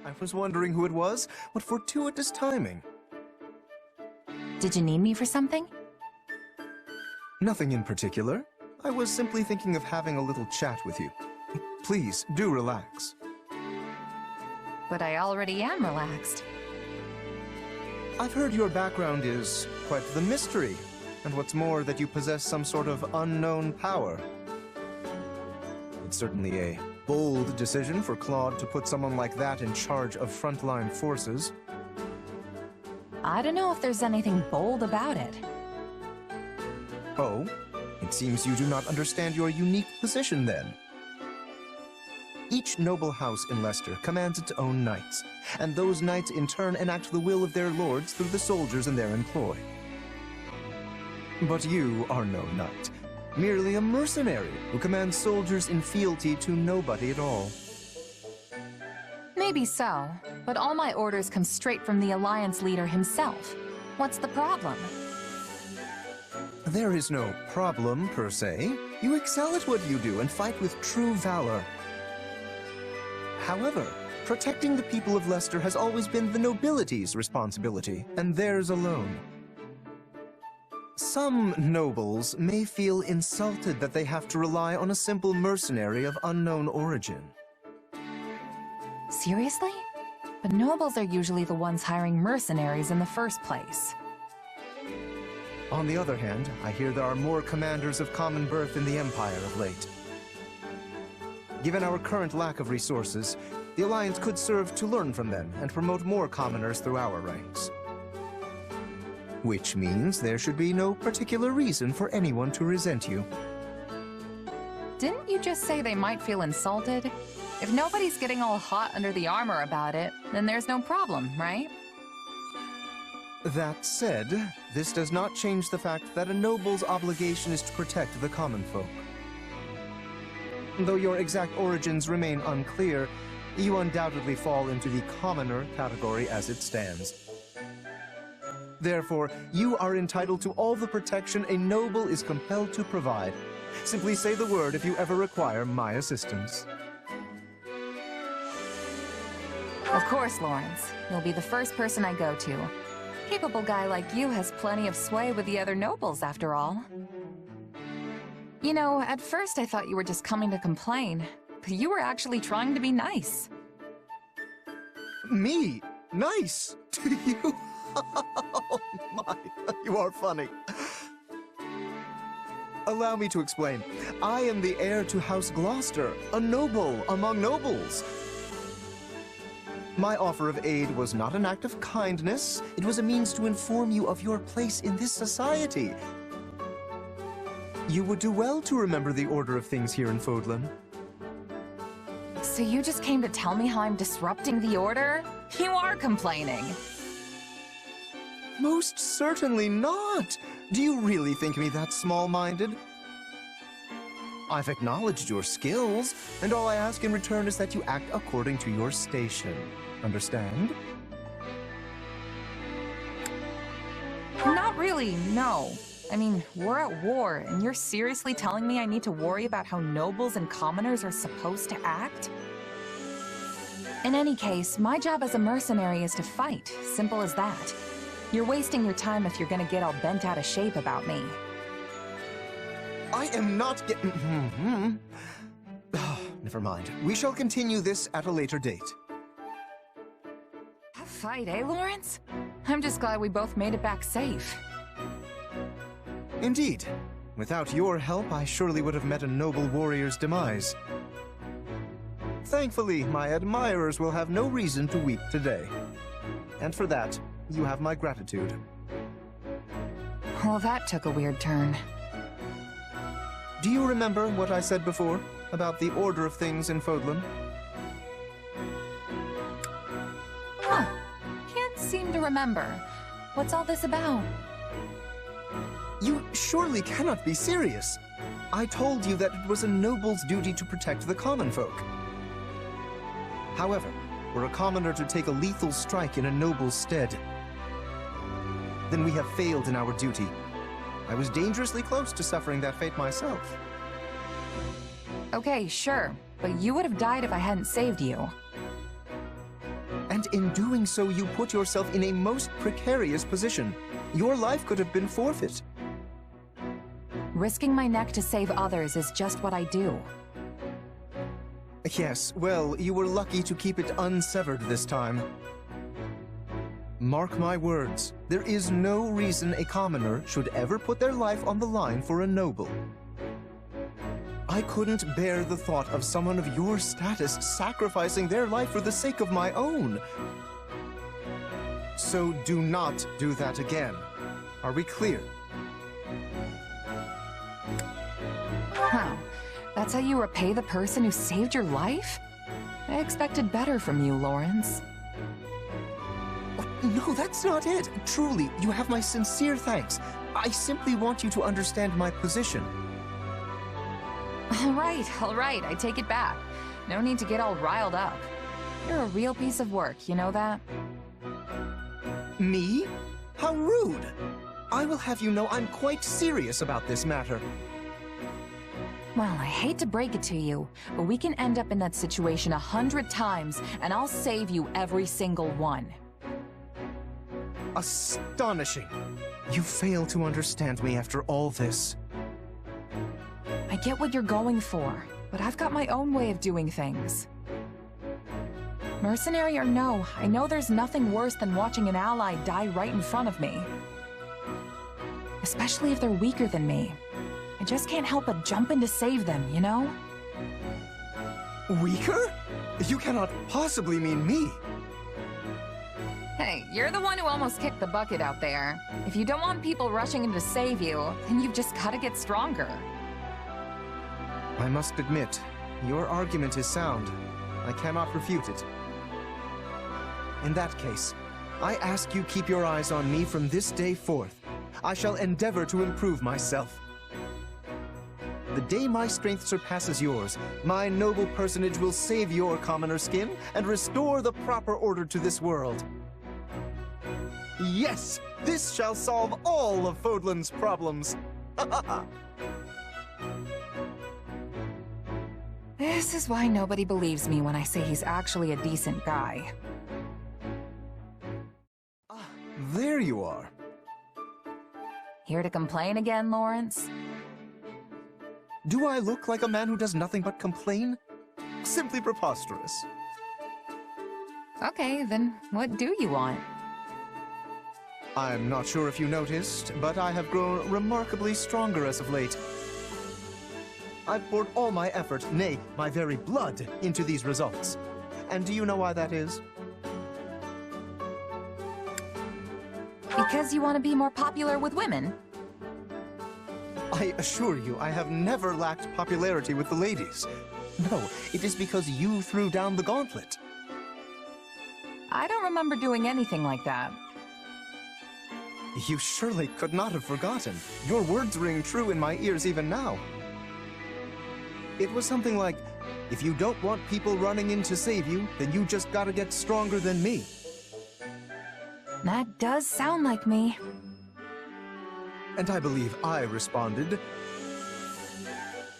I was wondering who it was. What fortuitous timing. Did you need me for something? Nothing in particular. I was simply thinking of having a little chat with you. Please, do relax. But I already am relaxed. I've heard your background is quite the mystery, and what's more, that you possess some sort of unknown power. It's certainly a bold decision for Claude to put someone like that in charge of frontline forces. I don't know if there's anything bold about it. Oh? It seems you do not understand your unique position then. Each noble house in Leicester commands its own knights, and those knights in turn enact the will of their lords through the soldiers in their employ. But you are no knight, merely a mercenary who commands soldiers in fealty to nobody at all. Maybe so, but all my orders come straight from the Alliance leader himself. What's the problem? There is no problem, per se. You excel at what you do and fight with true valor. However, protecting the people of Leicester has always been the nobility's responsibility, and theirs alone. Some nobles may feel insulted that they have to rely on a simple mercenary of unknown origin. Seriously? But nobles are usually the ones hiring mercenaries in the first place. On the other hand, I hear there are more commanders of common birth in the Empire of late. Given our current lack of resources, the Alliance could serve to learn from them and promote more commoners through our ranks. Which means there should be no particular reason for anyone to resent you. Didn't you just say they might feel insulted? If nobody's getting all hot under the armor about it, then there's no problem, right? That said, this does not change the fact that a noble's obligation is to protect the common folk. Though your exact origins remain unclear, you undoubtedly fall into the commoner category as it stands. Therefore, you are entitled to all the protection a noble is compelled to provide. Simply say the word if you ever require my assistance. Of course, Lorenz. You'll be the first person I go to. Capable guy like you has plenty of sway with the other nobles, after all. You know, at first I thought you were just coming to complain, but you were actually trying to be nice. Me? Nice? To you? Oh my, you are funny. Allow me to explain. I am the heir to House Gloucester, a noble among nobles. My offer of aid was not an act of kindness. It was a means to inform you of your place in this society. You would do well to remember the order of things here in Fodlan. So you just came to tell me how I'm disrupting the order? You are complaining. Most certainly not. Do you really think me that small-minded? I've acknowledged your skills, and all I ask in return is that you act according to your station. Understand? Not really, no. I mean, we're at war, and you're seriously telling me I need to worry about how nobles and commoners are supposed to act? In any case, my job as a mercenary is to fight. Simple as that. You're wasting your time if you're gonna get all bent out of shape about me. I am not getting... Never mind. We shall continue this at a later date. A fight, eh, Lorenz? I'm just glad we both made it back safe. Indeed. Without your help, I surely would have met a noble warrior's demise. Thankfully, my admirers will have no reason to weep today. And for that, you have my gratitude. Well, that took a weird turn. Do you remember what I said before about the order of things in Fodlan? Huh. Can't seem to remember. What's all this about? You surely cannot be serious. I told you that it was a noble's duty to protect the common folk. However, were a commoner to take a lethal strike in a noble's stead, then we have failed in our duty. I was dangerously close to suffering that fate myself. Okay, sure. But you would have died if I hadn't saved you. And in doing so, you put yourself in a most precarious position. Your life could have been forfeit. Risking my neck to save others is just what I do. Yes, well, you were lucky to keep it unsevered this time. Mark my words, there is no reason a commoner should ever put their life on the line for a noble. I couldn't bear the thought of someone of your status sacrificing their life for the sake of my own. So do not do that again. Are we clear? Wow, that's how you repay the person who saved your life? I expected better from you, Lorenz. No, that's not it. Truly, you have my sincere thanks. I simply want you to understand my position. All right, I take it back. No need to get all riled up. You're a real piece of work, you know that? Me? How rude! I will have you know I'm quite serious about this matter. Well, I hate to break it to you, but we can end up in that situation 100 times, and I'll save you every single one. Astonishing! You fail to understand me after all this. I get what you're going for, but I've got my own way of doing things. Mercenary or no, I know there's nothing worse than watching an ally die right in front of me. Especially if they're weaker than me. I just can't help but jump in to save them, you know? Weaker? You cannot possibly mean me. Hey, you're the one who almost kicked the bucket out there. If you don't want people rushing in to save you, then you've just gotta get stronger. I must admit, your argument is sound. I cannot refute it. In that case, I ask you keep your eyes on me from this day forth. I shall endeavor to improve myself. The day my strength surpasses yours, my noble personage will save your commoner skin and restore the proper order to this world. Yes! This shall solve all of Fodlan's problems! This is why nobody believes me when I say he's actually a decent guy. Ah, there you are. Here to complain again, Lorenz? Do I look like a man who does nothing but complain? Simply preposterous. Okay, then what do you want? I'm not sure if you noticed, but I have grown remarkably stronger as of late. I've poured all my effort, nay, my very blood, into these results. And do you know why that is? Because you want to be more popular with women? I assure you, I have never lacked popularity with the ladies. No, it is because you threw down the gauntlet. I don't remember doing anything like that. You surely could not have forgotten. Your words ring true in my ears even now. It was something like, if you don't want people running in to save you, then you just gotta get stronger than me. That does sound like me. And I believe I responded,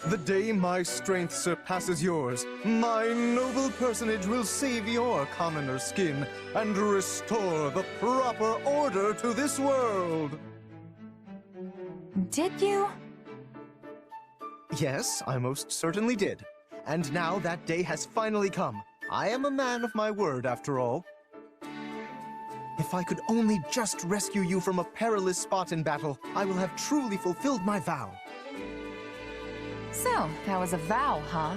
the day my strength surpasses yours, my noble personage will save your commoner skin and restore the proper order to this world. Did you? Yes, I most certainly did. And now that day has finally come. I am a man of my word, after all. If I could only just rescue you from a perilous spot in battle, I will have truly fulfilled my vow. So, that was a vow, huh?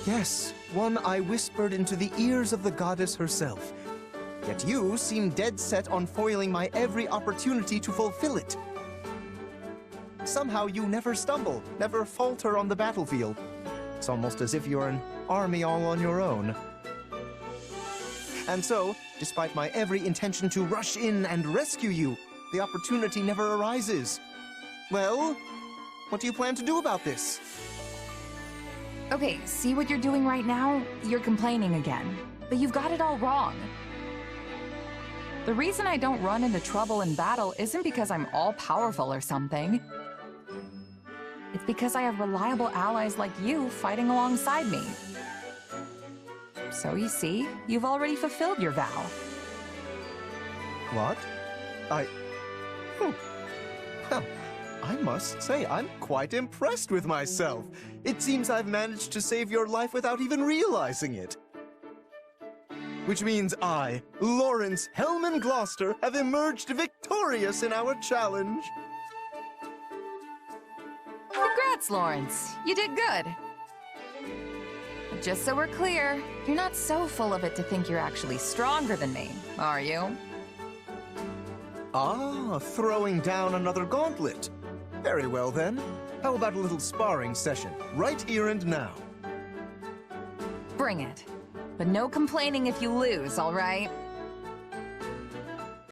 Yes, one I whispered into the ears of the goddess herself. Yet you seem dead set on foiling my every opportunity to fulfill it. Somehow you never stumble, never falter on the battlefield. It's almost as if you're an army all on your own. And so, despite my every intention to rush in and rescue you, the opportunity never arises. Well, what do you plan to do about this? Okay, see what you're doing right now? You're complaining again. But you've got it all wrong. The reason I don't run into trouble in battle isn't because I'm all-powerful or something. It's because I have reliable allies like you fighting alongside me. So you see, you've already fulfilled your vow. What? Well, I must say, I'm quite impressed with myself. It seems I've managed to save your life without even realizing it. Which means I, Lorenz Hellman Gloucester, have emerged victorious in our challenge. Congrats, Lorenz. You did good. But just so we're clear, you're not so full of it to think you're actually stronger than me, are you? Ah, throwing down another gauntlet. Very well then. How about a little sparring session, right here and now? Bring it. But no complaining if you lose, all right?